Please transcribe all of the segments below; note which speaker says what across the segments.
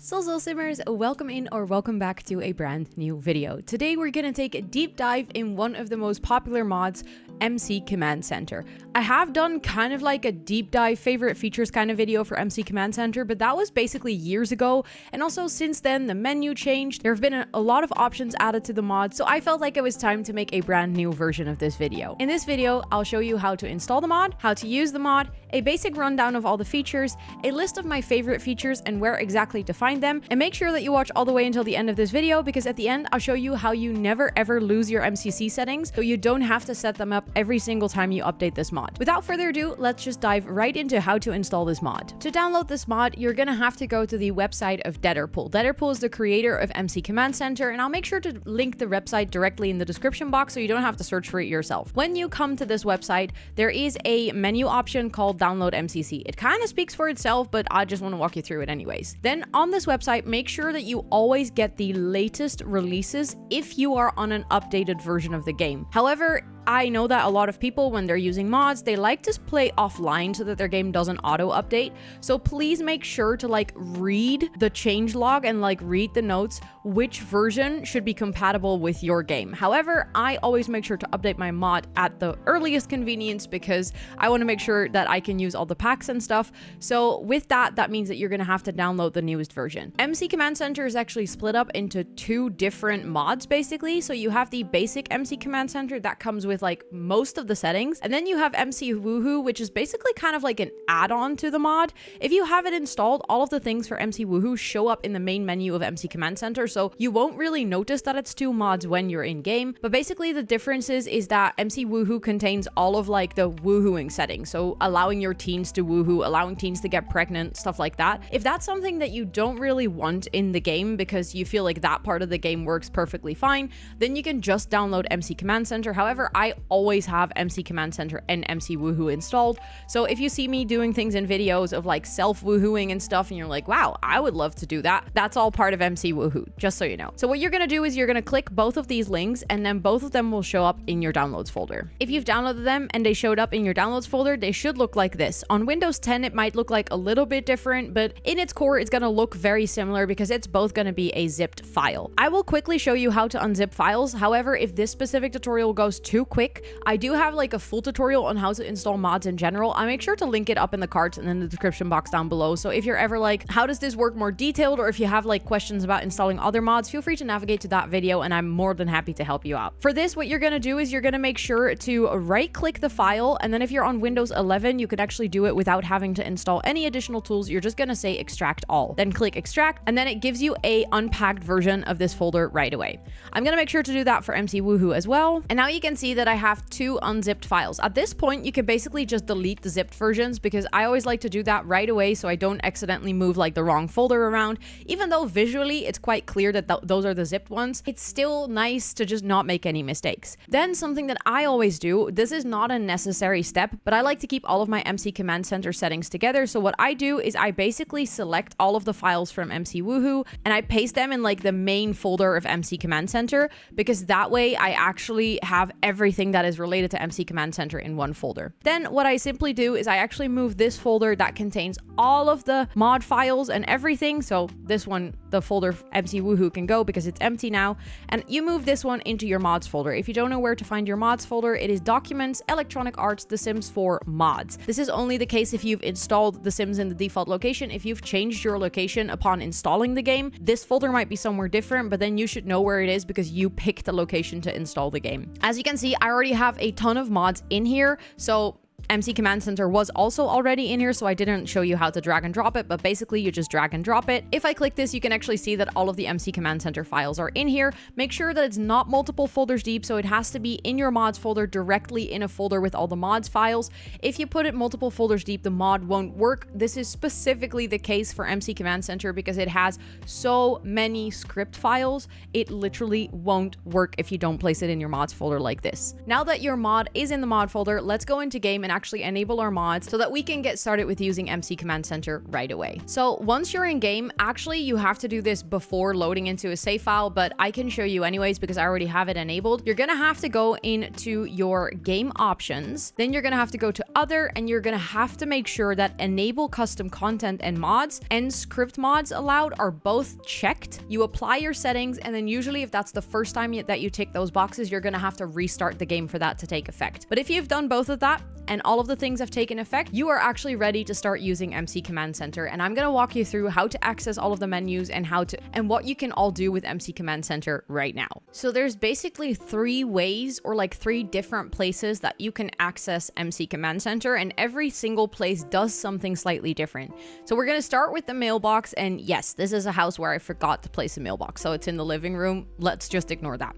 Speaker 1: So simmers, welcome in or welcome back to a brand new video. Today we're gonna take a deep dive in one of the most popular mods, MC Command Center. I have done kind of like a deep dive favorite features kind of video for MC Command Center, but that was basically years ago, and also since then the menu changed. There have been a lot of options added to the mod, so I felt like it was time to make a brand new version of this video. In this video, I'll show you how to install the mod, how to use the mod, a basic rundown of all the features, a list of my favorite features and where exactly to find them, and make sure that you watch all the way until the end of this video, because at the end I'll show you how you never ever lose your MCC settings, so you don't have to set them up every single time you update this mod. Without further ado, let's just dive right into how to install this mod. To download this mod, you're gonna have to go to the website of Deaderpool. Deaderpool is the creator of MC Command Center, and I'll make sure to link the website directly in the description box so you don't have to search for it yourself. When you come to this website, there is a menu option called Download MCC. It kind of speaks for itself, but I just want to walk you through it anyways. Then on this website, make sure that you always get the latest releases if you are on an updated version of the game. However, I know that a lot of people, when they're using mods, they like to play offline so that their game doesn't auto update. So please make sure to read the changelog and read the notes, which version should be compatible with your game. However, I always make sure to update my mod at the earliest convenience because I want to make sure that I can use all the packs and stuff. So with that, that means that you're going to have to download the newest version. MC Command Center is actually split up into two different mods basically. So you have the basic MC Command Center that comes with most of the settings, and then you have MC Woohoo, which is basically kind of like an add-on to the mod. If you have it installed, all of the things for MC Woohoo show up in the main menu of MC Command Center, so you won't really notice that it's two mods when you're in game. But basically the difference is that MC Woohoo contains all of the woohooing settings, so allowing your teens to woohoo, allowing teens to get pregnant, stuff like that. If that's something that you don't really want in the game because you feel like that part of the game works perfectly fine, then you can just download MC Command Center. However, I always have MC Command Center and MC Woohoo installed. So if you see me doing things in videos of self woohooing and stuff and you're like, wow, I would love to do that, that's all part of MC Woohoo, just so you know. So what you're gonna do is you're gonna click both of these links and then both of them will show up in your downloads folder. If you've downloaded them and they showed up in your downloads folder, they should look like this. On Windows 10, it might look like a little bit different, but in its core, it's gonna look very similar because it's both gonna be a zipped file. I will quickly show you how to unzip files. However, if this specific tutorial goes too quick, I do have a full tutorial on how to install mods in general. I make sure to link it up in the cards and in the description box down below. So if you're ever how does this work more detailed, or if you have questions about installing other mods, feel free to navigate to that video and I'm more than happy to help you out. For this, what you're gonna do is you're gonna make sure to right click the file, and then if you're on Windows 11, you could actually do it without having to install any additional tools. You're just gonna say extract all, then click extract, and then it gives you a unpacked version of this folder right away. I'm gonna make sure to do that for MC Woohoo as well. And now you can see that I have two unzipped files. At this point, you can basically just delete the zipped versions because I always like to do that right away so I don't accidentally move the wrong folder around. Even though visually it's quite clear that those are the zipped ones, it's still nice to just not make any mistakes. Then something that I always do, this is not a necessary step, but I like to keep all of my MC Command Center settings together. So what I do is I basically select all of the files from MC Woohoo and I paste them in the main folder of MC Command Center, because that way I actually have everything that is related to MC Command Center in one folder. Then what I simply do is I actually move this folder that contains all of the mod files and everything. So this one, the folder MC Woohoo, can go because it's empty now, and you move this one into your mods folder. If you don't know where to find your mods folder, it is Documents, Electronic Arts, The Sims 4 Mods. This is only the case if you've installed The Sims in the default location. If you've changed your location upon installing the game, this folder might be somewhere different, but then you should know where it is because you picked the location to install the game. As you can see, I already have a ton of mods in here, so MC Command Center was also already in here, so I didn't show you how to drag and drop it, but basically you just drag and drop it. If I click this, you can actually see that all of the MC Command Center files are in here. Make sure that it's not multiple folders deep, so it has to be in your mods folder directly in a folder with all the mods files. If you put it multiple folders deep, the mod won't work. This is specifically the case for MC Command Center because it has so many script files. It literally won't work if you don't place it in your mods folder like this. Now that your mod is in the mod folder, let's go into game and actually enable our mods so that we can get started with using MC Command Center right away. So once you're in game, actually you have to do this before loading into a save file, but I can show you anyways because I already have it enabled. You're gonna have to go into your game options, then you're gonna have to go to other, and you're gonna have to make sure that enable custom content and mods and script mods allowed are both checked. You apply your settings, and then usually if that's the first time that you tick those boxes, you're gonna have to restart the game for that to take effect. But if you've done both of that and all of the things have taken effect, you are actually ready to start using MC Command Center. And I'm gonna walk you through how to access all of the menus and what you can all do with MC Command Center right now. So there's basically 3 ways, or like 3 different places that you can access MC Command Center, and every single place does something slightly different. So we're gonna start with the mailbox, and yes, this is a house where I forgot to place a mailbox, so it's in the living room. Let's just ignore that.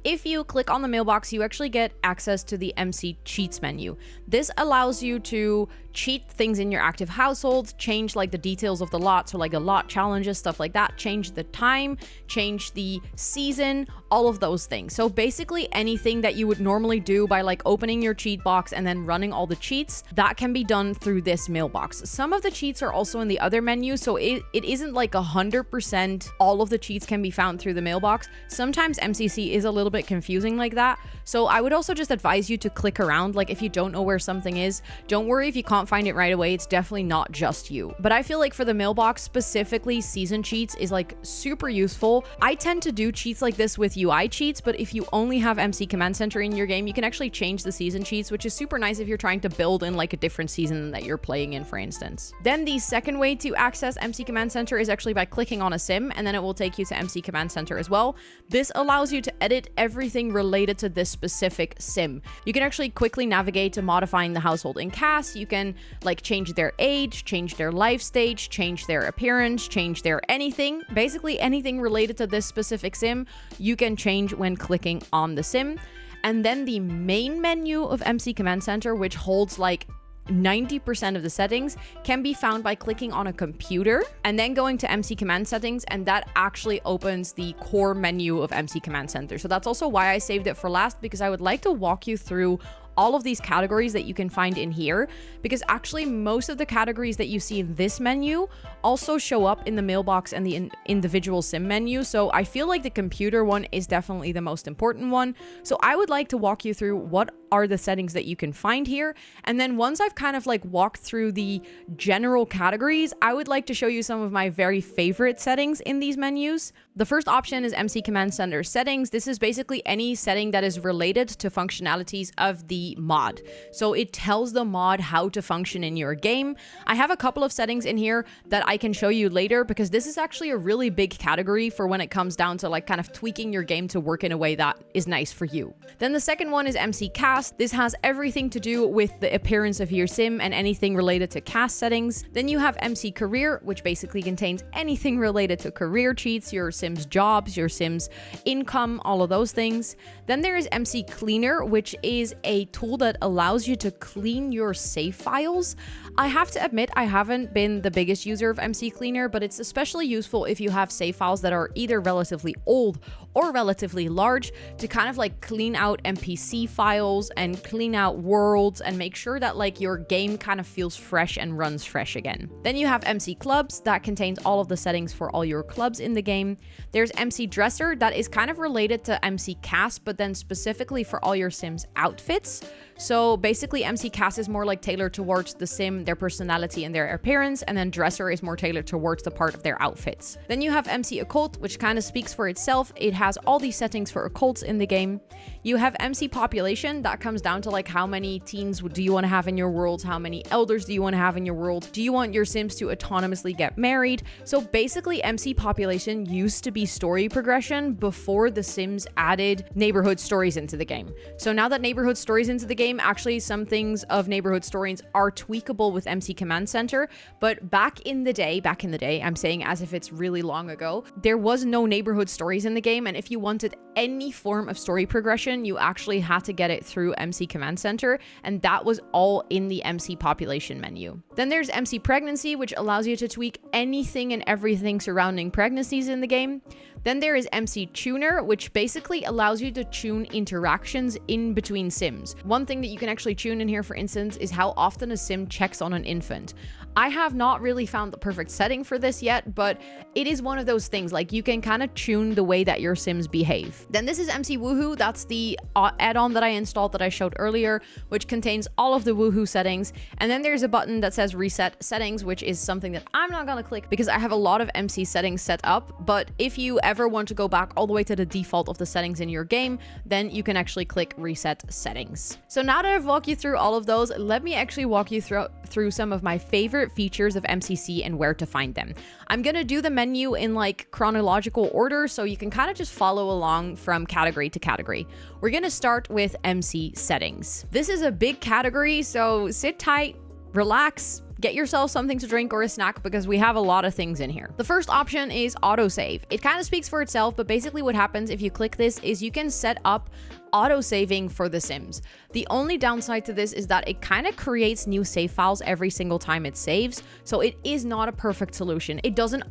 Speaker 1: If you click on the mailbox, you actually get access to the MC Cheats menu. This allows you to cheat things in your active household, change like the details of the lot, so like a lot challenges, stuff like that, change the time, change the season, all of those things. So basically anything that you would normally do by like opening your cheat box and then running all the cheats, that can be done through this mailbox. Some of the cheats are also in the other menu, so it isn't like 100% all of the cheats can be found through the mailbox. Sometimes MCC is a little bit confusing like that, so I would also just advise you to click around. Like if you don't know where something is, don't worry if you can't find it right away. It's definitely not just you. But I feel like for the mailbox, specifically season cheats is like super useful. I tend to do cheats like this with UI cheats, but if you only have MC Command Center in your game, you can actually change the season cheats, which is super nice if you're trying to build in like a different season that you're playing in, for instance. Then the second way to access MC Command Center is actually by clicking on a sim, and then it will take you to MC Command Center as well. This allows you to edit everything related to this specific sim. You can actually quickly navigate to modifying the household in cast. You can like change their age, change their life stage, change their appearance, change their anything. Basically anything related to this specific sim, you can change when clicking on the sim. And then the main menu of MC Command Center, which holds like 90% of the settings, can be found by clicking on a computer and then going to MC Command Settings, and that actually opens the core menu of MC Command Center. So that's also why I saved it for last, because I would like to walk you through all of these categories that you can find in here, because actually most of the categories that you see in this menu also show up in the mailbox and the individual sim menu. So I feel like the computer one is definitely the most important one. So I would like to walk you through what are the settings that you can find here. And then once I've kind of like walked through the general categories, I would like to show you some of my very favorite settings in these menus. The first option is MC Command Center settings. This is basically any setting that is related to functionalities of the mod. So it tells the mod how to function in your game. I have a couple of settings in here that I can show you later, because this is actually a really big category for when it comes down to like kind of tweaking your game to work in a way that is nice for you. Then the second one is MC Cast. This has everything to do with the appearance of your sim and anything related to cast settings. Then you have MC Career, which basically contains anything related to career cheats, your sim's jobs, your sim's income, all of those things. Then there is MC Cleaner, which is a tool that allows you to clean your save files. I have to admit, I haven't been the biggest user of MC Cleaner, but it's especially useful if you have save files that are either relatively old or relatively large, to kind of like clean out NPC files and clean out worlds and make sure that like your game kind of feels fresh and runs fresh again. Then you have MC Clubs, that contains all of the settings for all your clubs in the game. There's MC Dresser, that is kind of related to MC Cast, but then specifically for all your sims outfits. So basically MC Cast is more like tailored towards the sim, their personality and their appearance, and then Dresser is more tailored towards the part of their outfits. Then you have MC Occult, which kind of speaks for itself. It has all these settings for occults in the game. You have MC Population, that comes down to like how many teens do you want to have in your world, how many elders do you want to have in your world, do you want your sims to autonomously get married. So basically MC Population used to be story progression before the Sims added neighborhood stories into the game. So now that neighborhood stories into the game, actually some things of neighborhood stories are tweakable with MC Command Center, but back in the day, I'm saying as if it's really long ago, there was no neighborhood stories in the game, and if you wanted any form of story progression, you actually had to get it through through MC Command Center, and that was all in the MC population menu. Then there's MC Pregnancy, which allows you to tweak anything and everything surrounding pregnancies in the game. Then there is MC Tuner, which basically allows you to tune interactions in between sims. One thing that you can actually tune in here, for instance, is how often a sim checks on an infant. I have not really found the perfect setting for this yet, but it is one of those things, like you can kind of tune the way that your sims behave. Then this is MC Woohoo. That's the add-on that I installed that I showed earlier, which contains all of the Woohoo settings. And then there's a button that says Reset Settings, which is something that I'm not gonna click because I have a lot of MC settings set up. But if you ever want to go back all the way to the default of the settings in your game, then you can actually click Reset Settings. So now that I've walked you through all of those, let me actually walk you through some of my favorite features of MCC and where to find them. I'm gonna do the menu in like chronological order, so you can kind of just follow along from category to category. We're gonna start with MC Settings. This is a big category, so sit tight, relax, get yourself something to drink or a snack because we have a lot of things in here. The first option is autosave. It kind of speaks for itself, but basically what happens if you click this is you can set up auto-saving for the sims. The only downside to this is that it kind of creates new save files every single time it saves, so it is not a perfect solution. It doesn't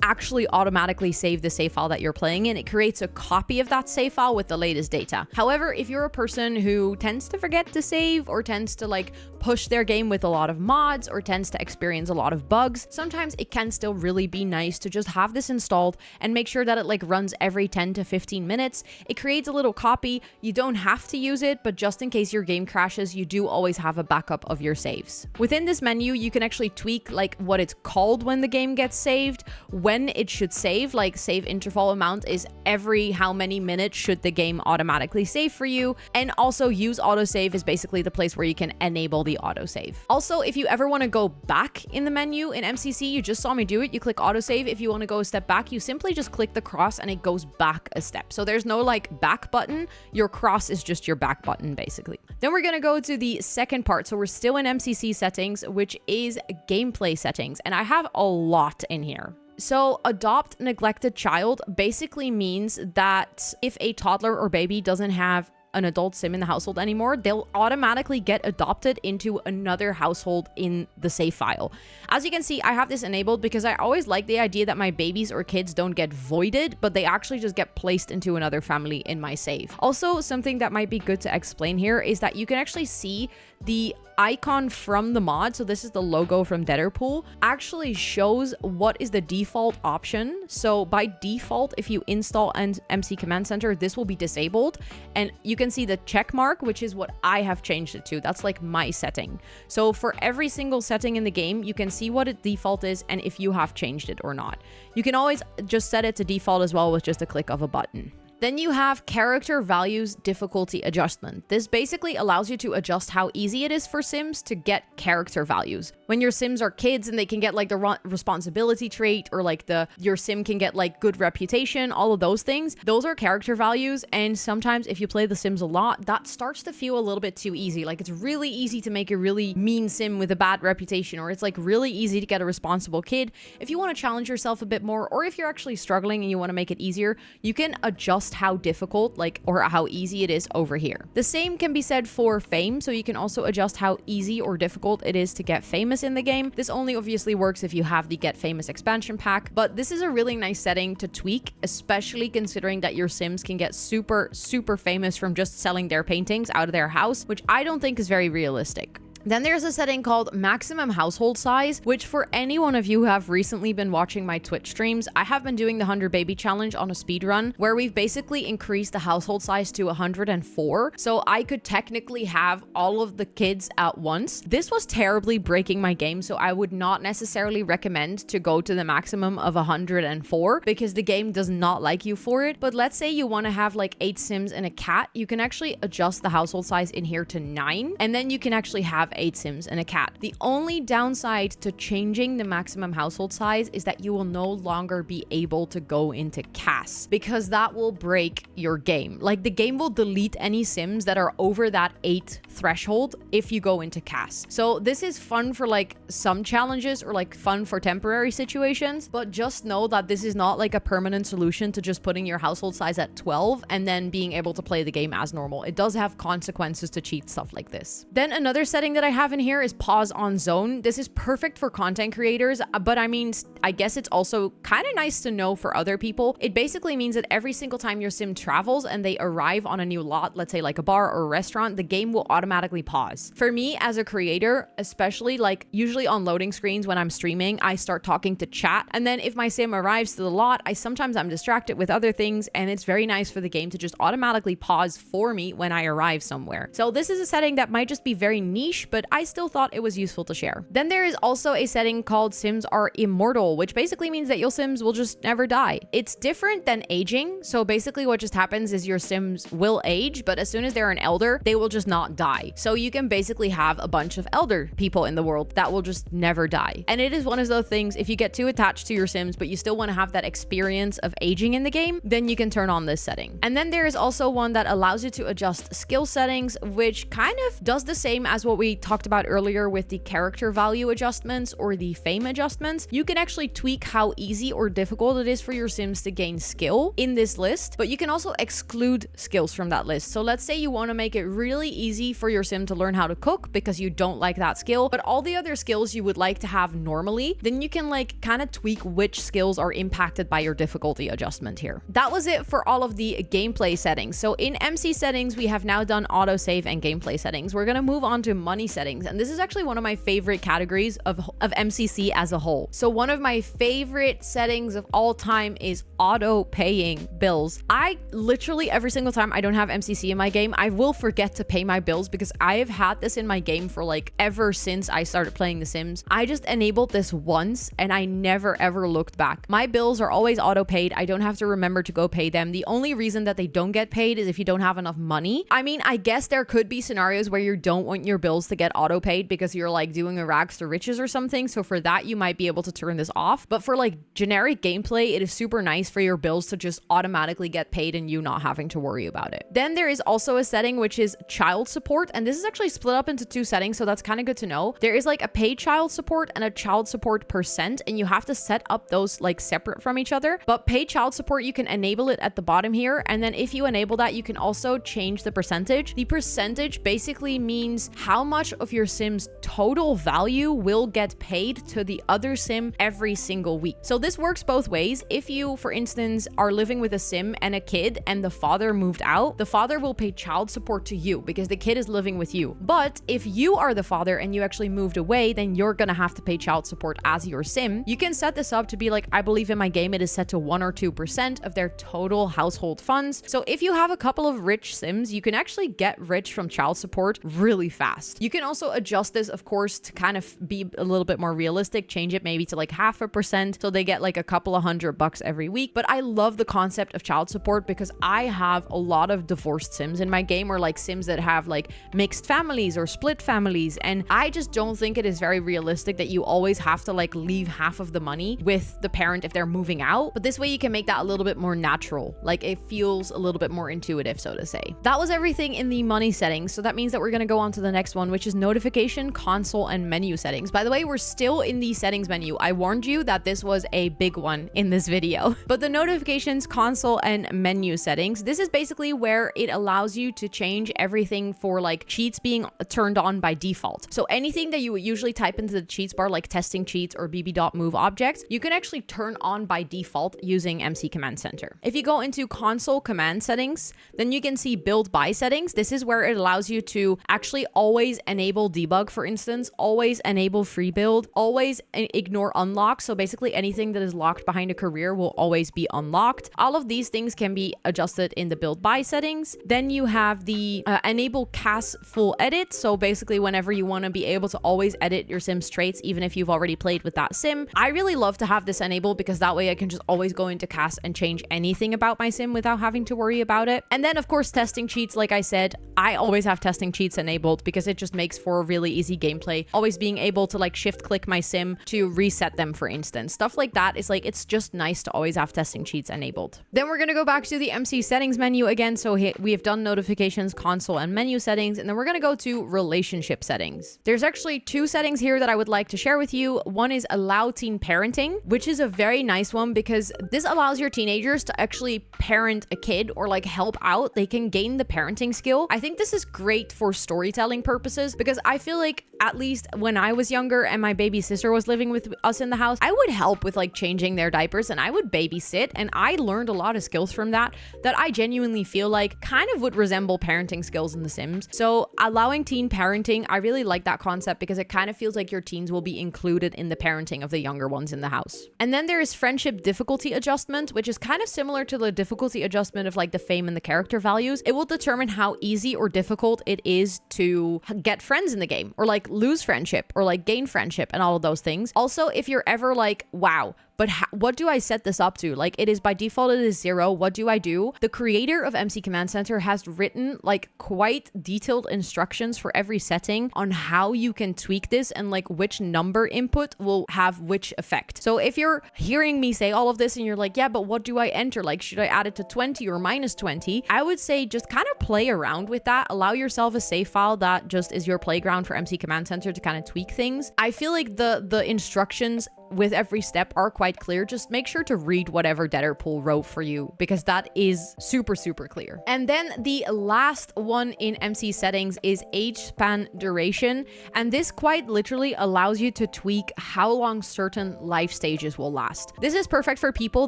Speaker 1: actually automatically save the save file that you're playing in. It creates a copy of that save file with the latest data. However, if you're a person who tends to forget to save or tends to like push their game with a lot of mods or tends to experience a lot of bugs, sometimes it can still really be nice to just have this installed and make sure that it like runs every 10 to 15 minutes. It creates a little copy. You don't have to use it, but just in case your game crashes, you do always have a backup of your saves. Within this menu, you can actually tweak like what it's called when the game gets saved, when it should save, like save interval amount is every how many minutes should the game automatically save for you, and also use autosave is basically the place where you can enable the autosave. Also, if you ever want to go back in the menu in MCC, you just saw me do it, you click autosave. If you want to go a step back, you simply just click the cross and it goes back a step. So there's no like back button, your cross is just your back button basically. Then we're gonna go to the second part. So we're still in MCC settings, which is gameplay settings, and I have a lot in here. So adopt neglected child basically means that if a toddler or baby doesn't have an adult sim in the household anymore, they'll automatically get adopted into another household in the save file. As you can see, I have this enabled because I always like the idea that my babies or kids don't get voided, but they actually just get placed into another family in my save. Also, something that might be good to explain here is that you can actually see the icon from the mod, so this is the logo from Deaderpool, actually shows what is the default option. So by default, if you install an MC Command Center, this will be disabled, and you can see the check mark, which is what I have changed it to. That's like my setting. So for every single setting in the game, you can see what its default is and if you have changed it or not. You can always just set it to default as well with just a click of a button. Then you have character values difficulty adjustment. This basically allows you to adjust how easy it is for sims to get character values. When your sims are kids and they can get like the responsibility trait, or like your sim can get like good reputation, all of those things, those are character values. And sometimes if you play the sims a lot, that starts to feel a little bit too easy. Like it's really easy to make a really mean sim with a bad reputation, or it's like really easy to get a responsible kid. If you want to challenge yourself a bit more, or if you're actually struggling and you want to make it easier, you can adjust how difficult or how easy it is over here. The same can be said for fame, so you can also adjust how easy or difficult it is to get famous in the game. This only obviously works if you have the Get Famous expansion pack, but this is a really nice setting to tweak, especially considering that your sims can get super famous from just selling their paintings out of their house, which I don't think is very realistic. Then there's a setting called maximum household size, which for any one of you who have recently been watching my Twitch streams, I have been doing the 100 baby challenge on a speed run where we've basically increased the household size to 104. So I could technically have all of the kids at once. This was terribly breaking my game, so I would not necessarily recommend to go to the maximum of 104 because the game does not like you for it. But let's say you want to have like 8 sims and a cat, you can actually adjust the household size in here to 9, and then you can actually have 8 Sims and a cat. The only downside to changing the maximum household size is that you will no longer be able to go into CAS, because that will break your game. Like, the game will delete any Sims that are over that 8 threshold if you go into CAS. So this is fun for like some challenges or like fun for temporary situations, but just know that this is not like a permanent solution to just putting your household size at 12 and then being able to play the game as normal. It does have consequences to cheat stuff like this. Then another setting that I have in here is pause on zone. This is perfect for content creators, but I mean, I guess it's also kind of nice to know for other people. It basically means that every single time your sim travels and they arrive on a new lot, let's say like a bar or a restaurant, the game will automatically pause. For me as a creator, especially like usually on loading screens when I'm streaming, I start talking to chat. And then if my sim arrives to the lot, I'm distracted with other things, and it's very nice for the game to just automatically pause for me when I arrive somewhere. So this is a setting that might just be very niche, but I still thought it was useful to share. Then there is also a setting called Sims are immortal, which basically means that your Sims will just never die. It's different than aging. So basically what just happens is your Sims will age, but as soon as they're an elder, they will just not die. So you can basically have a bunch of elder people in the world that will just never die. And it is one of those things, if you get too attached to your Sims, but you still want to have that experience of aging in the game, then you can turn on this setting. And then there is also one that allows you to adjust skill settings, which kind of does the same as what we talked about earlier with the character value adjustments or the fame adjustments. You can actually tweak how easy or difficult it is for your Sims to gain skill in this list, but you can also exclude skills from that list. So let's say you want to make it really easy for your Sim to learn how to cook because you don't like that skill, but all the other skills you would like to have normally, then you can like kind of tweak which skills are impacted by your difficulty adjustment here. That was it for all of the gameplay settings. So in MC settings, we have now done autosave and gameplay settings. We're going to move on to money settings. And this is actually one of my favorite categories of MCC as a whole. So one of my favorite settings of all time is auto paying bills. I literally every single time I don't have MCC in my game, I will forget to pay my bills because I have had this in my game for like ever since I started playing The Sims. I just enabled this once and I never ever looked back. My bills are always auto paid. I don't have to remember to go pay them. The only reason that they don't get paid is if you don't have enough money. I mean, I guess there could be scenarios where you don't want your bills to get auto paid because you're like doing a rags to riches or something. So for that, you might be able to turn this off. But for like generic gameplay, it is super nice for your bills to just automatically get paid and you not having to worry about it. Then there is also a setting which is child support. And this is actually split up into 2 settings. So that's kind of good to know. There is like a paid child support and a child support percent. And you have to set up those like separate from each other. But paid child support, you can enable it at the bottom here. And then if you enable that, you can also change the percentage. The percentage basically means how much of your Sim's total value will get paid to the other Sim every single week. So this works both ways. If you, for instance, are living with a Sim and a kid and the father moved out, the father will pay child support to you because the kid is living with you. But if you are the father and you actually moved away, then you're gonna have to pay child support as your Sim. You can set this up to be like, I believe in my game, it is set to 1 or 2% of their total household funds. So if you have a couple of rich Sims, you can actually get rich from child support really fast. You can also adjust this, of course, to kind of be a little bit more realistic, change it maybe to like 0.5%. So they get like a couple of $100 every week. But I love the concept of child support because I have a lot of divorced Sims in my game, or like Sims that have like mixed families or split families. And I just don't think it is very realistic that you always have to like leave half of the money with the parent if they're moving out. But this way you can make that a little bit more natural. Like it feels a little bit more intuitive, so to say. That was everything in the money settings. So that means that we're going to go on to the next one, which is notification, console, and menu settings. By the way, we're still in the settings menu. I warned you that this was a big one in this video. But the notifications, console, and menu settings, this is basically where it allows you to change everything for like cheats being turned on by default. So anything that you would usually type into the cheats bar, like testing cheats or bb.move objects, you can actually turn on by default using MC Command Center. If you go into console command settings, then you can see build by settings. This is where it allows you to actually always enable debug, for instance, always enable free build, always ignore unlock. So basically anything that is locked behind a career will always be unlocked. All of these things can be adjusted in the build by settings. Then you have the enable CAS full edit. So basically whenever you want to be able to always edit your Sim's traits, even if you've already played with that Sim. I really love to have this enabled because that way I can just always go into CAS and change anything about my Sim without having to worry about it. And then of course testing cheats, like I said, I always have testing cheats enabled because it just makes for really easy gameplay. Always being able to like shift click my sim to reset them, for instance. Stuff like that is like, it's just nice to always have testing cheats enabled. Then we're gonna go back to the MC settings menu again. So we have done notifications, console, and menu settings, and then we're gonna go to relationship settings. There's actually two settings here that I would like to share with you. One is allow teen parenting, which is a very nice one because this allows your teenagers to actually parent a kid or like help out. They can gain the parenting skill. I think this is great for storytelling purposes because I feel like at least when I was younger and my baby sister was living with us in the house, I would help with like changing their diapers and I would babysit, and I learned a lot of skills from that I genuinely feel like kind of would resemble parenting skills in The Sims. So allowing teen parenting, I really like that concept because it kind of feels like your teens will be included in the parenting of the younger ones in the house. And then there is friendship difficulty adjustment, which is kind of similar to the difficulty adjustment of like the fame and the character values. It will determine how easy or difficult it is to get friends in the game, or like lose friendship, or like gain friendship, and all of those things. Also, if you're ever like, wow, but what do I set this up to? Like, it is by default, it is 0. What do I do? The creator of MC Command Center has written like quite detailed instructions for every setting on how you can tweak this and like which number input will have which effect. So if you're hearing me say all of this and you're like, yeah, but what do I enter? Like, should I add it to 20 or minus 20? I would say just kind of play around with that. Allow yourself a save file that just is your playground for MC Command Center to kind of tweak things. I feel like the instructions with every step are quite clear. Just make sure to read whatever Deaderpool wrote for you because that is super, super clear. And then the last one in MC settings is age span duration. And this quite literally allows you to tweak how long certain life stages will last. This is perfect for people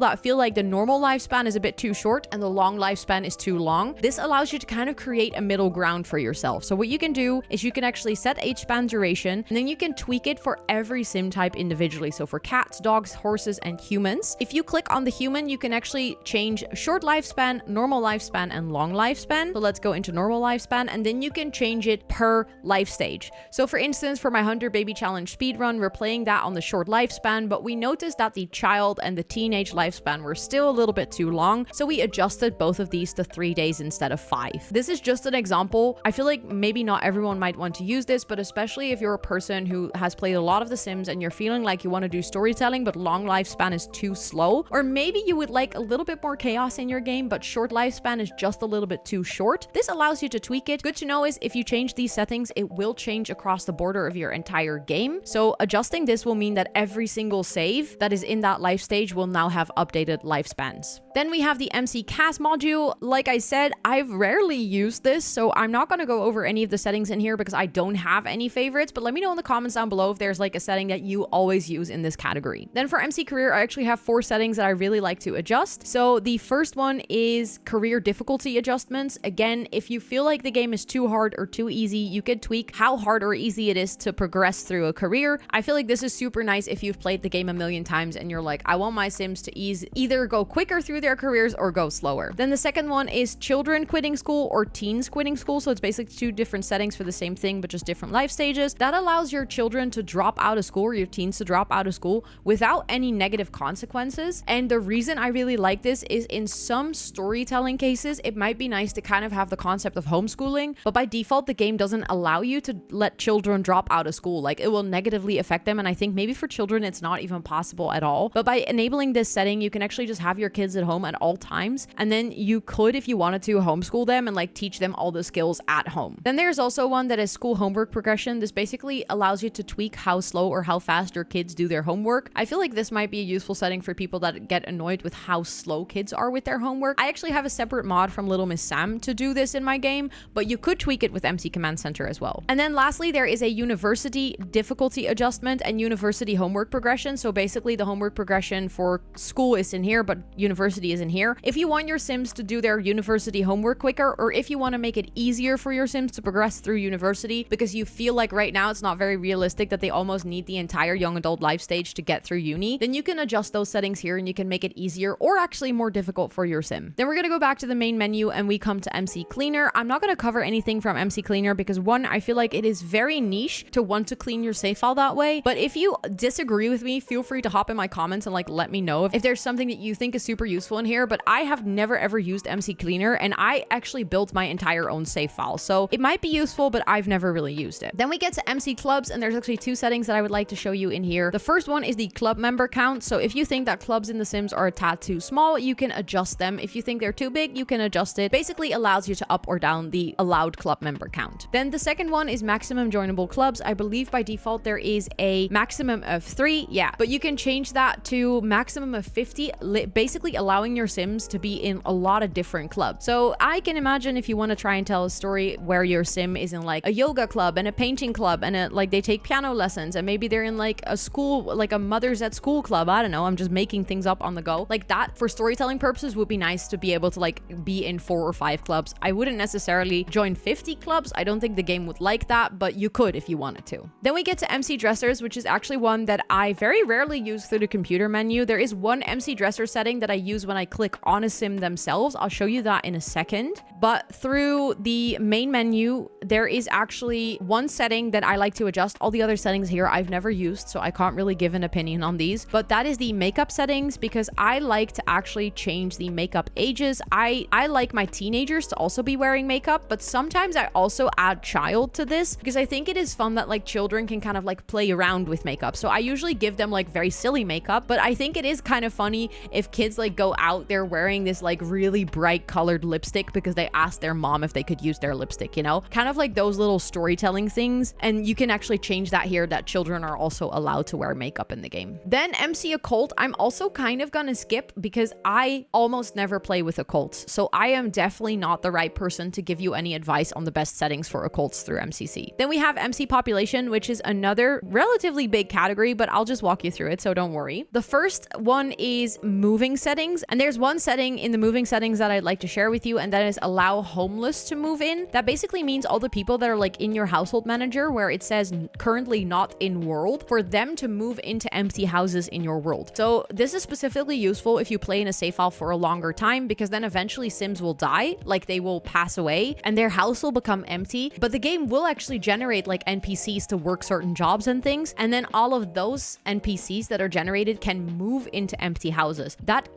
Speaker 1: that feel like the normal lifespan is a bit too short and the long lifespan is too long. This allows you to kind of create a middle ground for yourself. So what you can do is you can actually set age span duration, and then you can tweak it for every sim type individually. So for cats, dogs, horses, and humans. If you click on the human, you can actually change short lifespan, normal lifespan, and long lifespan. So let's go into normal lifespan, and then you can change it per life stage. So for instance, for my 100 Baby Challenge speedrun, we're playing that on the short lifespan, but we noticed that the child and the teenage lifespan were still a little bit too long. So we adjusted both of these to 3 days instead of 5. This is just an example. I feel like maybe not everyone might want to use this, but especially if you're a person who has played a lot of The Sims and you're feeling like you want to do storytelling, but long lifespan is too slow, or maybe you would like a little bit more chaos in your game, but short lifespan is just a little bit too short. This allows you to tweak it. Good to know is if you change these settings, it will change across the border of your entire game. So adjusting this will mean that every single save that is in that life stage will now have updated lifespans. Then we have the MC cast module. Like I said, I've rarely used this, so I'm not going to go over any of the settings in here because I don't have any favorites, but let me know in the comments down below if there's like a setting that you always use in this category. Then for MC career, I actually have 4 settings that I really like to adjust. So the first one is career difficulty adjustments. Again, if you feel like the game is too hard or too easy, you could tweak how hard or easy it is to progress through a career. I feel like this is super nice if you've played the game a million times and you're like, I want my Sims to either go quicker through their careers or go slower. Then the second one is children quitting school or teens quitting school. So it's basically 2 different settings for the same thing, but just different life stages. That allows your children to drop out of school, or your teens to drop out of school without any negative consequences. And the reason I really like this is in some storytelling cases, it might be nice to kind of have the concept of homeschooling, but by default, the game doesn't allow you to let children drop out of school. Like, it will negatively affect them. And I think maybe for children, it's not even possible at all. But by enabling this setting, you can actually just have your kids at home at all times. And then you could, if you wanted to, homeschool them and like teach them all the skills at home. Then there's also one that is school homework progression. This basically allows you to tweak how slow or how fast your kids do their homework. I feel like this might be a useful setting for people that get annoyed with how slow kids are with their homework. I actually have a separate mod from Little Miss Sam to do this in my game, but you could tweak it with MC Command Center as well. And then lastly, there is a university difficulty adjustment and university homework progression. So basically the homework progression for school is in here, but university is in here. If you want your Sims to do their university homework quicker, or if you want to make it easier for your Sims to progress through university because you feel like right now it's not very realistic that they almost need the entire young adult life stage stage to get through uni, then you can adjust those settings here and you can make it easier or actually more difficult for your sim. Then we're going to go back to the main menu and we come to MC Cleaner. I'm not going to cover anything from MC Cleaner because one, I feel like it is very niche to want to clean your save file that way. But if you disagree with me, feel free to hop in my comments and like let me know if there's something that you think is super useful in here. But I have never ever used MC Cleaner and I actually built my entire own save file. So it might be useful, but I've never really used it. Then we get to MC Clubs and there's actually two settings that I would like to show you in here. The first one is the club member count. So if you think that clubs in The Sims are a tad too small, you can adjust them. If you think they're too big, you can adjust it. Basically allows you to up or down the allowed club member count. Then the second one is maximum joinable clubs. I believe by default there is a maximum of 3. Yeah, but you can change that to maximum of 50, basically allowing your Sims to be in a lot of different clubs. So I can imagine if you want to try and tell a story where your Sim is in like a yoga club and a painting club and like they take piano lessons and maybe they're in like a school, like a mothers at school club. I don't know. I'm just making things up on the go. Like that for storytelling purposes would be nice to be able to like be in 4 or 5 clubs. I wouldn't necessarily join 50 clubs. I don't think the game would like that, but you could if you wanted to. Then we get to MC Dressers, which is actually one that I very rarely use through the computer menu. There is one MC Dresser setting that I use when I click on a Sim themselves. I'll show you that in a second. But through the main menu, there is actually one setting that I like to adjust. All the other settings here I've never used, so I can't really give an opinion on these. But that is the makeup settings because I like to actually change the makeup ages. I like my teenagers to also be wearing makeup, but sometimes I also add child to this because I think it is fun that like children can kind of like play around with makeup. So I usually give them like very silly makeup, but I think it is kind of funny if kids like go out there wearing this like really bright colored lipstick because they asked their mom if they could use their lipstick, you know, kind of like those little storytelling things. And you can actually change that here, that children are also allowed to wear makeup in the game. Then MC Occult, I'm also kind of gonna skip because I almost never play with occults. So I am definitely not the right person to give you any advice on the best settings for occults through MCC. Then we have MC Population, which is another relatively big category, but I'll just walk you through it, so don't worry. The first one is moving settings, and there's one setting in the moving settings that I'd like to share with you, and that is allow homeless to move in. That basically means all the people that are like in your household manager where it says currently not in world, for them to move into empty houses in your world. So this is specifically useful if you play in a save file for a longer time, because then eventually Sims will die, like they will pass away and their house will become empty, but the game will actually generate like NPCs to work certain jobs and things, and then all of those NPCs that are generated can move into empty houses. That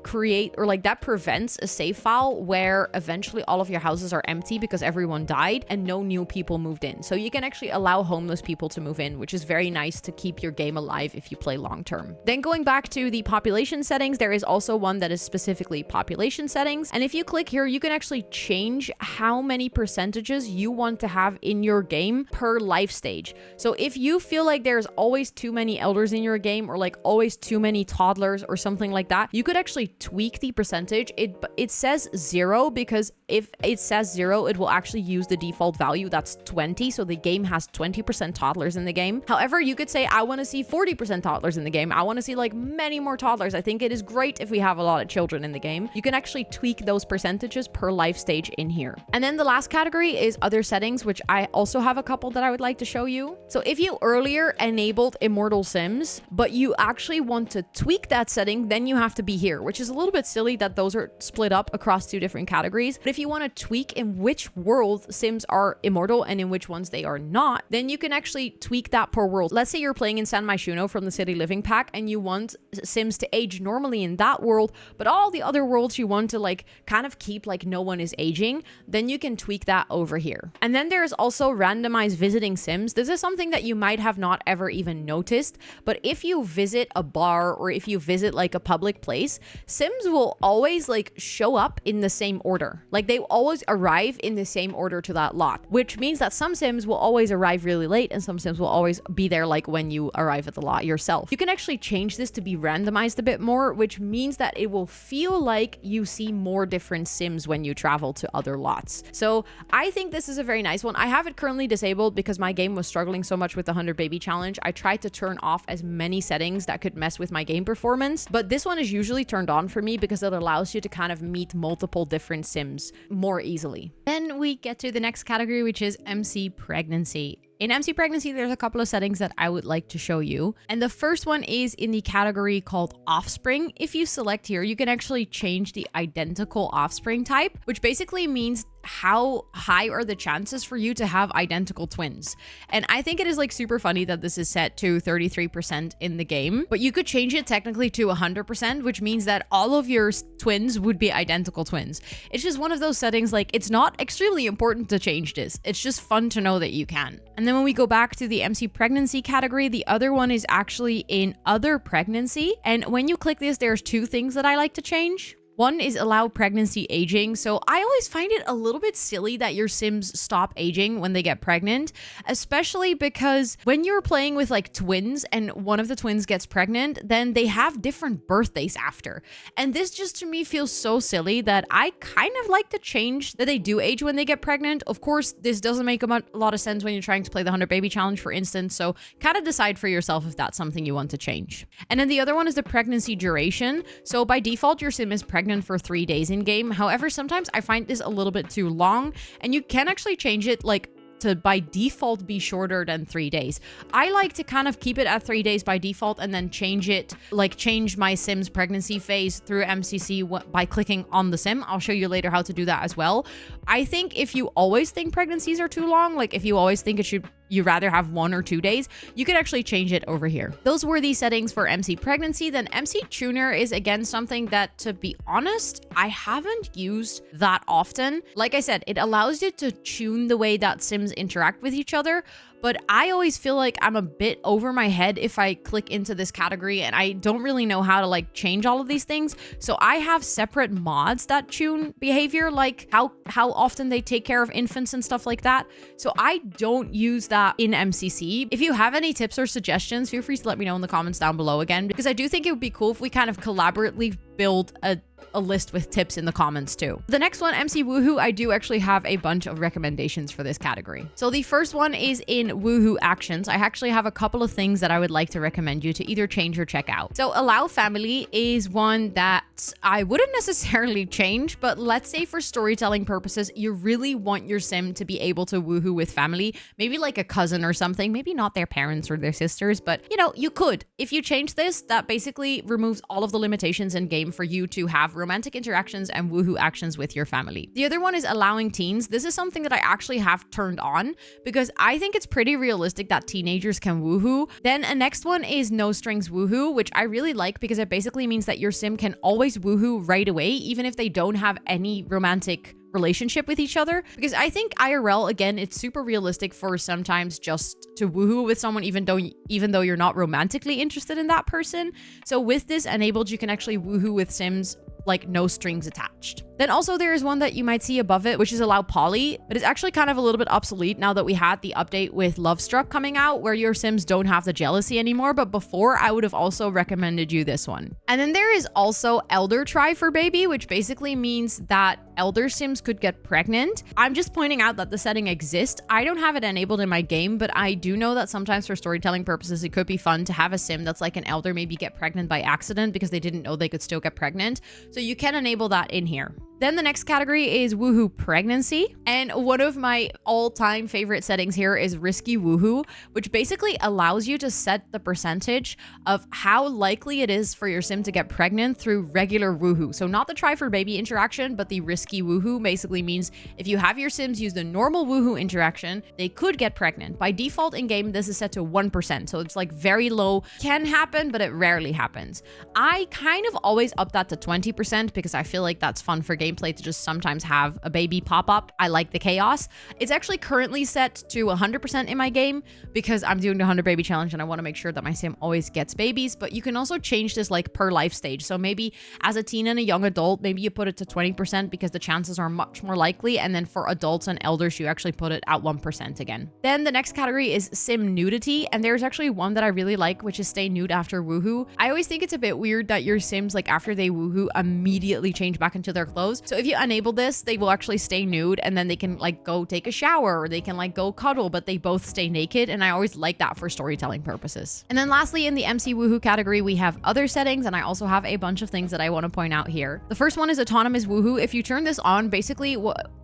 Speaker 1: prevents a save file where eventually all of your houses are empty because everyone died and no new people moved in. So you can actually allow homeless people to move in, which is very nice to keep your game alive if you play long term. Then going back to the population settings, there is also one that is specifically population settings. And if you click here, you can actually change how many percentages you want to have in your game per life stage. So if you feel like there's always too many elders in your game, or like always too many toddlers or something like that, you could actually tweak the percentage. It says 0 because if it says 0, it will actually use the default value. That's 20. So the game has 20% toddlers in the game. However, you could say, I want to see 40% toddlers in the game. I want to see like many more toddlers. I think it is great if we have a lot of children in the game. You can actually tweak those percentages per life stage in here. And then the last category is other settings, which I also have a couple that I would like to show you. So if you earlier enabled Immortal Sims, but you actually want to tweak that setting, then you have to be here, which is a little bit silly that those are split up across 2 different categories. But if you want to tweak in which world Sims are immortal and in which ones they are not, then you can actually tweak that per world. Let's say you're playing in San Myshuno from the City Living pack and you want Sims to age normally in that world, but all the other worlds you want to like kind of keep like no one is aging, then you can tweak that over here. And then there's also randomized visiting Sims. This is something that you might have not ever even noticed, but if you visit a bar or if you visit like a public place, Sims will always like show up in the same order. Like they always arrive in the same order to that lot, which means that some Sims will always arrive really late and some Sims will always be there like when you arrive at the lot yourself. You can actually change this to be randomized a bit more, which means that it will feel like you see more different Sims when you travel to other lots. So I think this is a very nice one. I have it currently disabled because my game was struggling so much with the 100 baby challenge. I tried to turn off as many settings that could mess with my game performance, but this one is usually turned on for me because it allows you to kind of meet multiple different Sims more easily. Then we get to the next category, which is MC Pregnancy. In MC Pregnancy, there's a couple of settings that I would like to show you. And the first one is in the category called Offspring. If you select here, you can actually change the identical offspring type, which basically means how high are the chances for you to have identical twins. And I think it is like super funny that this is set to 33% in the game, but you could change it technically to 100%, which means that all of your twins would be identical twins. It's just one of those settings, like it's not extremely important to change this. It's just fun to know that you can. And then when we go back to the MC Pregnancy category, the other one is actually in Other Pregnancy. And when you click this, there's two things that I like to change. One is allow pregnancy aging. So I always find it a little bit silly that your Sims stop aging when they get pregnant, especially because when you're playing with like twins and one of the twins gets pregnant, then they have different birthdays after. And this just to me feels so silly that I kind of like to change that they do age when they get pregnant. Of course, this doesn't make a lot of sense when you're trying to play the 100 baby challenge, for instance. So kind of decide for yourself if that's something you want to change. And then the other one is the pregnancy duration. So by default, your Sim is pregnant for 3 days in game. However, sometimes I find this a little bit too long, and you can actually change it like to by default be shorter than 3 days. I like to kind of keep it at 3 days by default and then change it, like change my Sim's pregnancy phase through MCC by clicking on the Sim. I'll show you later how to do that as well. I think if you always think pregnancies are too long, like if you always think you'd rather have 1 or 2 days, you could actually change it over here. Those were the settings for MC Pregnancy. Then MC Tuner is again something that, to be honest, I haven't used that often. Like I said, it allows you to tune the way that Sims interact with each other, but I always feel like I'm a bit over my head if I click into this category and I don't really know how to like change all of these things. So I have separate mods that tune behavior, like how often they take care of infants and stuff like that. So I don't use that in MCC. If you have any tips or suggestions, feel free to let me know in the comments down below again, because I do think it would be cool if we kind of collaboratively build a list with tips in the comments too. The next one, MC Woohoo, I do actually have a bunch of recommendations for this category. So the first one is in Woohoo Actions. I actually have a couple of things that I would like to recommend you to either change or check out. So Allow Family is one that I wouldn't necessarily change, but let's say for storytelling purposes, you really want your Sim to be able to woohoo with family, maybe like a cousin or something, maybe not their parents or their sisters, but you know, you could. If you change this, that basically removes all of the limitations in game for you to have romantic interactions and woohoo actions with your family. The other one is allowing teens. This is something that I actually have turned on because I think it's pretty realistic that teenagers can woohoo. Then a next one is no strings woohoo, which I really like because it basically means that your Sim can always woohoo right away, even if they don't have any romantic relationship with each other. Because I think IRL, again, it's super realistic for sometimes just to woohoo with someone even though you're not romantically interested in that person. So with this enabled, you can actually woohoo with Sims like no strings attached. Then also there is one that you might see above it, which is allow poly, but it's actually kind of a little bit obsolete now that we had the update with Love Struck coming out where your Sims don't have the jealousy anymore. But before, I would have also recommended you this one. And then there is also Elder Try for Baby, which basically means that elder Sims could get pregnant. I'm just pointing out that the setting exists. I don't have it enabled in my game, but I do know that sometimes for storytelling purposes, it could be fun to have a Sim that's like an elder maybe get pregnant by accident because they didn't know they could still get pregnant. So you can enable that in here. Then the next category is Woohoo Pregnancy. And one of my all-time favorite settings here is Risky Woohoo, which basically allows you to set the percentage of how likely it is for your Sim to get pregnant through regular woohoo. So not the try for baby interaction, but the risky woohoo basically means if you have your Sims use the normal woohoo interaction, they could get pregnant. By default in game, this is set to 1%. So it's like very low, can happen, but it rarely happens. I kind of always up that to 20% because I feel like that's fun for gameplay to just sometimes have a baby pop up. I like the chaos. It's actually currently set to 100% in my game because I'm doing the 100 baby challenge and I want to make sure that my Sim always gets babies. But you can also change this like per life stage. So maybe as a teen and a young adult, maybe you put it to 20% because the chances are much more likely. And then for adults and elders, you actually put it at 1% again. Then the next category is Sim Nudity. And there's actually one that I really like, which is stay nude after woohoo. I always think it's a bit weird that your Sims, like after they woohoo, immediately change back into their clothes. So if you enable this, they will actually stay nude and then they can like go take a shower or they can like go cuddle, but they both stay naked. And I always like that for storytelling purposes. And then lastly, in the MC Woohoo category, we have other settings. And I also have a bunch of things that I want to point out here. The first one is autonomous woohoo. If you turn this on, basically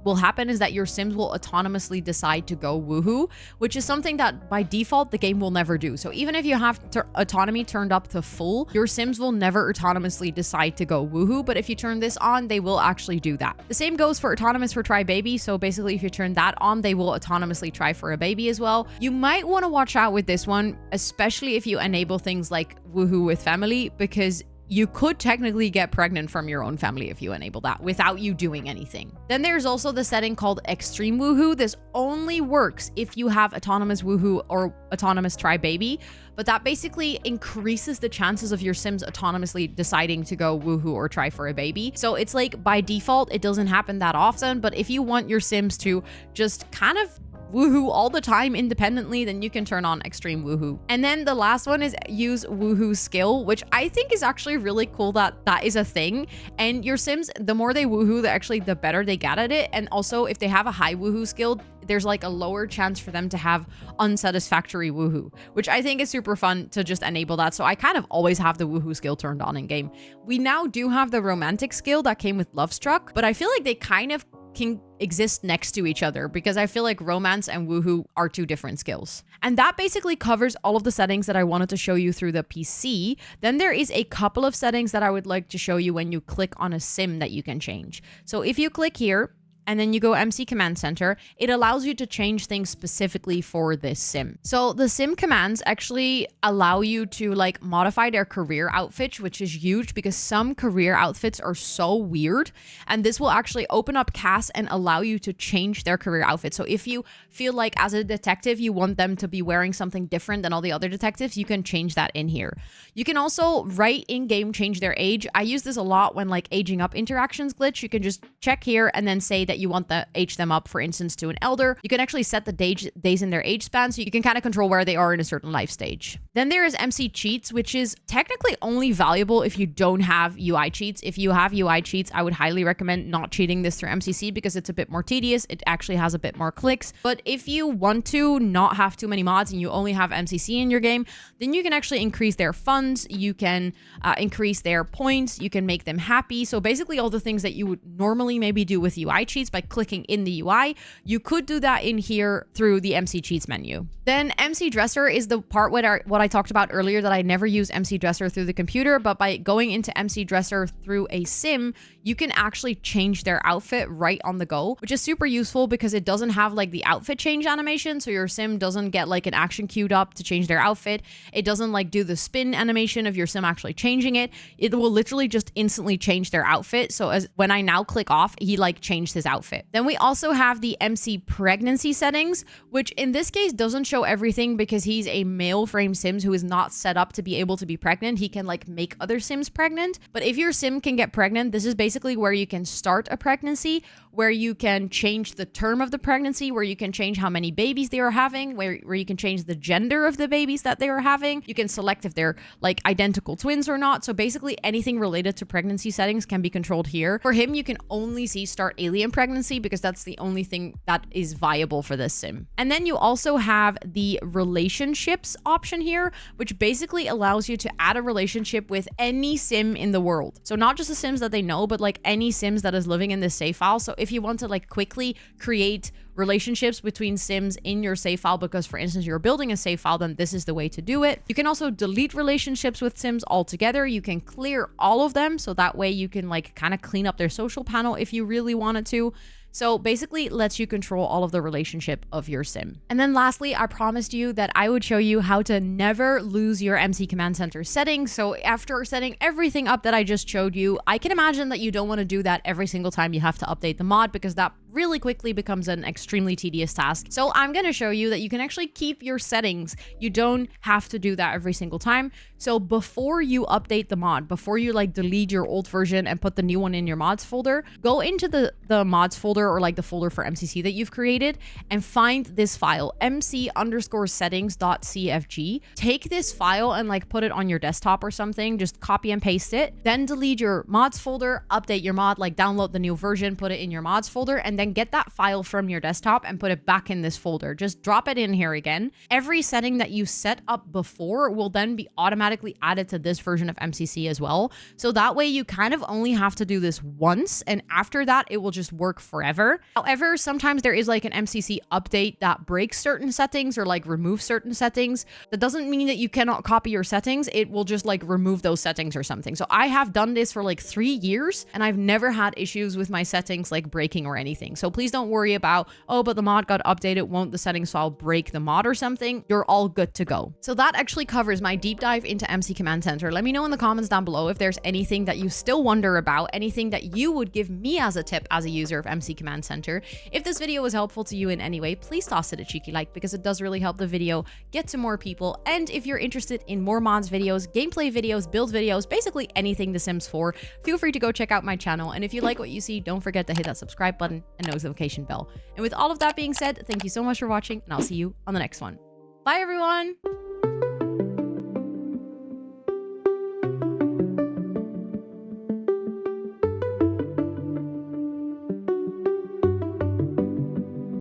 Speaker 1: will happen is that your Sims will autonomously decide to go woohoo, which is something that by default the game will never do. So even if you have autonomy turned up to full, your Sims will never autonomously decide to go woohoo, but if you turn this on, they will actually do that. The same goes for autonomous for try baby. So basically if you turn that on, they will autonomously try for a baby as well. You might want to watch out with this one, especially if you enable things like woohoo with family, because you could technically get pregnant from your own family if you enable that without you doing anything. Then there's also the setting called extreme woohoo. This only works if you have autonomous woohoo or autonomous try baby, but that basically increases the chances of your Sims autonomously deciding to go woohoo or try for a baby. So it's like by default, it doesn't happen that often, but if you want your Sims to just kind of woohoo all the time independently, then you can turn on extreme woohoo. And then the last one is use woohoo skill, which I think is actually really cool that that is a thing. And your Sims, the more they woohoo, the better they get at it. And also if they have a high woohoo skill, there's like a lower chance for them to have unsatisfactory woohoo, which I think is super fun to just enable that. So I kind of always have the woohoo skill turned on in game. We now do have the romantic skill that came with Love Struck, but I feel like they kind of can exist next to each other because I feel like romance and woohoo are two different skills. And that basically covers all of the settings that I wanted to show you through the PC. Then there is a couple of settings that I would like to show you when you click on a sim that you can change. So if you click here, and then you go MC Command Center, it allows you to change things specifically for this sim. So the sim commands actually allow you to like modify their career outfit, which is huge because some career outfits are so weird. And this will actually open up CAS and allow you to change their career outfit. So if you feel like as a detective, you want them to be wearing something different than all the other detectives, you can change that in here. You can also right in game change their age. I use this a lot when like aging up interactions glitch. You can just check here and then say that you want to age them up, for instance, to an elder. You can actually set the days in their age span, so you can kind of control where they are in a certain life stage. Then there is MC cheats, which is technically only valuable if you don't have UI cheats. If you have UI cheats, I would highly recommend not cheating this through MCC because it's a bit more tedious. It actually has a bit more clicks. But if you want to not have too many mods and you only have MCC in your game, then you can actually increase their funds. You can increase their points. You can make them happy. So basically all the things that you would normally maybe do with UI cheats by clicking in the UI, you could do that in here through the MC cheats menu. Then MC dresser is the part what I talked about earlier, that I never use MC dresser through the computer, but by going into MC dresser through a sim, you can actually change their outfit right on the go, which is super useful because it doesn't have like the outfit change animation. So your sim doesn't get like an action queued up to change their outfit. It doesn't like do the spin animation of your sim actually changing it. It will literally just instantly change their outfit. So as when I now click off, he like changed his outfit. Then we also have the MC pregnancy settings, which in this case doesn't show everything because he's a male frame Sims who is not set up to be able to be pregnant. He can like make other Sims pregnant. But if your sim can get pregnant, this is basically where you can start a pregnancy, where you can change the term of the pregnancy, where you can change how many babies they are having, where you can change the gender of the babies that they are having. You can select if they're like identical twins or not. So basically anything related to pregnancy settings can be controlled here. For him, you can only see start alien pregnancy because that's the only thing that is viable for this sim. And then you also have the relationships option here, which basically allows you to add a relationship with any sim in the world. So not just the sims that they know, but like any sims that is living in this save file. So if you want to like quickly create relationships between sims in your save file, because for instance you're building a save file, then this is the way to do it. You can also delete relationships with sims altogether. You can clear all of them, so that way you can like kind of clean up their social panel if you really wanted to. So basically it lets you control all of the relationship of your sim. And then lastly, I promised you that I would show you how to never lose your MC Command Center settings. So after setting everything up that I just showed you, I can imagine that you don't want to do that every single time you have to update the mod, because that really quickly becomes an extremely tedious task. So I'm going to show you that you can actually keep your settings. You don't have to do that every single time. So before you update the mod, before you like delete your old version and put the new one in your mods folder, go into the mods folder, or like the folder for MCC that you've created, and find this file, mc_settings.cfg. Take this file and like put it on your desktop or something, just copy and paste it, then delete your mods folder, update your mod, like download the new version, put it in your mods folder, and then get that file from your desktop and put it back in this folder. Just drop it in here again. Every setting that you set up before will then be automatically added to this version of MCC as well. So that way you kind of only have to do this once, and after that it will just work forever. forever. However, sometimes there is like an MCC update that breaks certain settings or like removes certain settings. That doesn't mean that you cannot copy your settings. It will just like remove those settings or something. So I have done this for like 3 years and I've never had issues with my settings like breaking or anything. So please don't worry about, oh, but the mod got updated. Won't the settings file break the mod or something? You're all good to go. So that actually covers my deep dive into MC Command Center. Let me know in the comments down below if there's anything that you still wonder about, anything that you would give me as a tip as a user of MC Command Center. If this video was helpful to you in any way, please toss it a cheeky like because it does really help the video get to more people. And if you're interested in more mods videos, gameplay videos, build videos, basically anything The Sims 4, feel free to go check out my channel. And if you like what you see, don't forget to hit that subscribe button and notification bell. And with all of that being said, thank you so much for watching and I'll see you on the next one. Bye everyone!